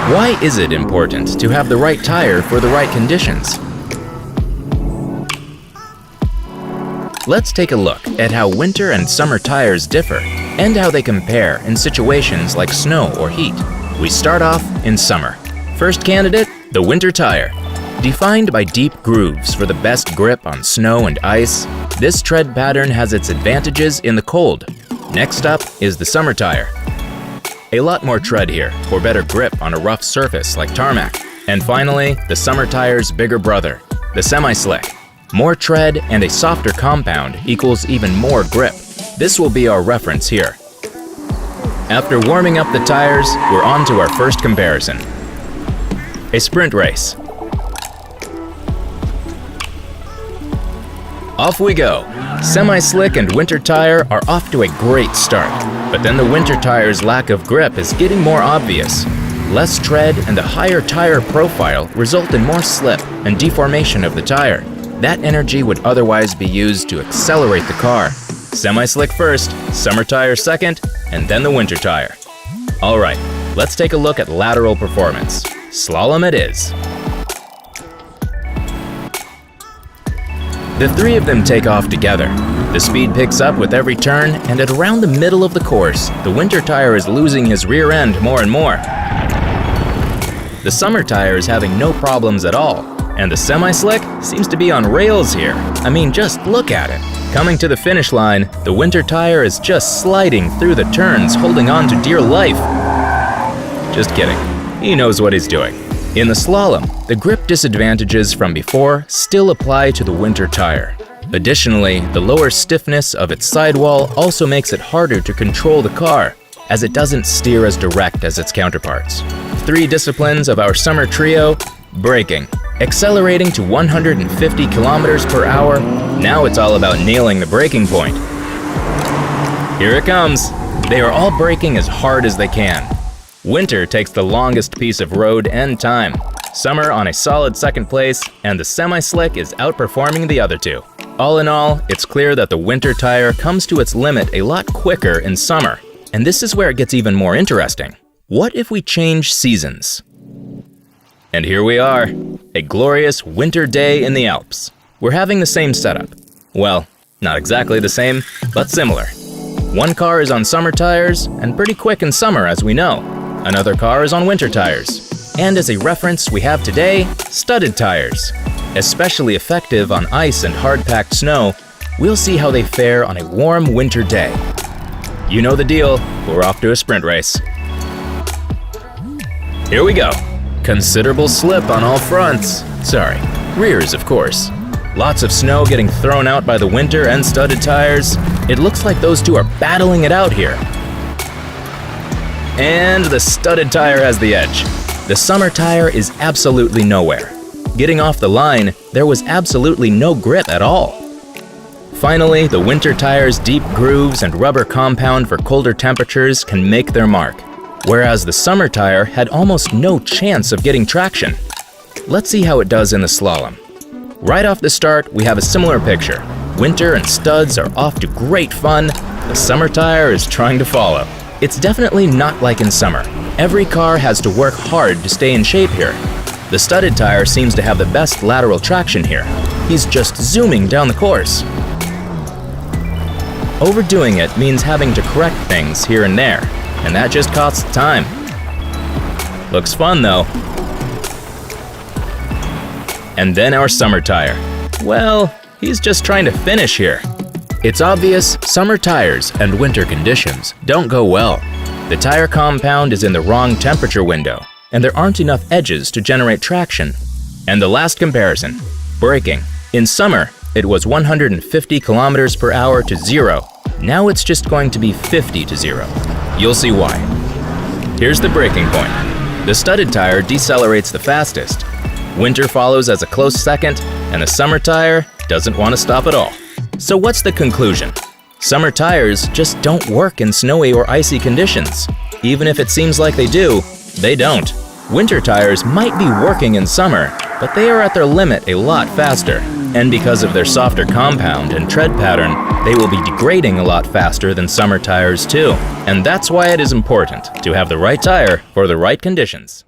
Why is it important to have the right tire for the right conditions? Let's take a look at how winter and summer tires differ and how they compare in situations like snow or heat. We start off in summer. First candidate, the winter tire. Defined by deep grooves for the best grip on snow and ice, this tread pattern has its advantages in the cold. Next up is the summer tire. A lot more tread here for better grip on a rough surface like tarmac. And finally, the summer tire's bigger brother, the semi-slick. More tread and a softer compound equals even more grip. This will be our reference here. After warming up the tires, we're on to our first comparison. A sprint race. Off we go. Semi-slick and winter tire are off to a great start, but then the winter tire's lack of grip is getting more obvious. Less tread and a higher tire profile result in more slip and deformation of the tire. That energy would otherwise be used to accelerate the car. Semi-slick first, summer tire second, and then the winter tire. All right, let's take a look at lateral performance. Slalom it is. The three of them take off together. The speed picks up with every turn, and at around the middle of the course, the winter tire is losing his rear end more and more. The summer tire is having no problems at all, and the semi-slick seems to be on rails here. I mean, just look at it. Coming to the finish line, the winter tire is just sliding through the turns, holding on to dear life. Just kidding. He knows what he's doing. In the slalom, the grip disadvantages from before still apply to the winter tire. Additionally, the lower stiffness of its sidewall also makes it harder to control the car, as it doesn't steer as direct as its counterparts. Three disciplines of our summer trio: braking, accelerating to 150 kilometers per hour. Now it's all about nailing the braking point. Here it comes. They are all braking as hard as they can. Winter takes the longest piece of road and time. Summer on a solid second place, and the semi-slick is outperforming the other two. All in all, it's clear that the winter tire comes to its limit a lot quicker in summer. And this is where it gets even more interesting. What if we change seasons? And here we are, a glorious winter day in the Alps. We're having the same setup. Well, not exactly the same, but similar. One car is on summer tires, and pretty quick in summer as we know. Another car is on winter tires. And as a reference, we have today studded tires. Especially effective on ice and hard-packed snow, we'll see how they fare on a warm winter day. You know the deal, we're off to a sprint race. Here we go. Considerable slip on all fronts. Sorry, rears of course. Lots of snow getting thrown out by the winter and studded tires. It looks like those two are battling it out here. And the studded tire has the edge. The summer tire is absolutely nowhere. Getting off the line, there was absolutely no grip at all. Finally, the winter tire's deep grooves and rubber compound for colder temperatures can make their mark, whereas the summer tire had almost no chance of getting traction. Let's see how it does in the slalom. Right off the start, we have a similar picture. Winter and studs are off to great fun. The summer tire is trying to follow. It's definitely not like in summer. Every car has to work hard to stay in shape here. The studded tire seems to have the best lateral traction here. He's just zooming down the course. Overdoing it means having to correct things here and there, and that just costs time. Looks fun though. And then our summer tire. Well, he's just trying to finish here. It's obvious summer tires and winter conditions don't go well. The tire compound is in the wrong temperature window, and there aren't enough edges to generate traction. And the last comparison, braking. In summer, it was 150 kilometers per hour to 0. Now it's just going to be 50 to 0. You'll see why. Here's the braking point. The studded tire decelerates the fastest. Winter follows as a close second, and the summer tire doesn't want to stop at all. So what's the conclusion? Summer tires just don't work in snowy or icy conditions. Even if it seems like they do, they don't. Winter tires might be working in summer, but they are at their limit a lot faster. And because of their softer compound and tread pattern, they will be degrading a lot faster than summer tires too. And that's why it is important to have the right tire for the right conditions.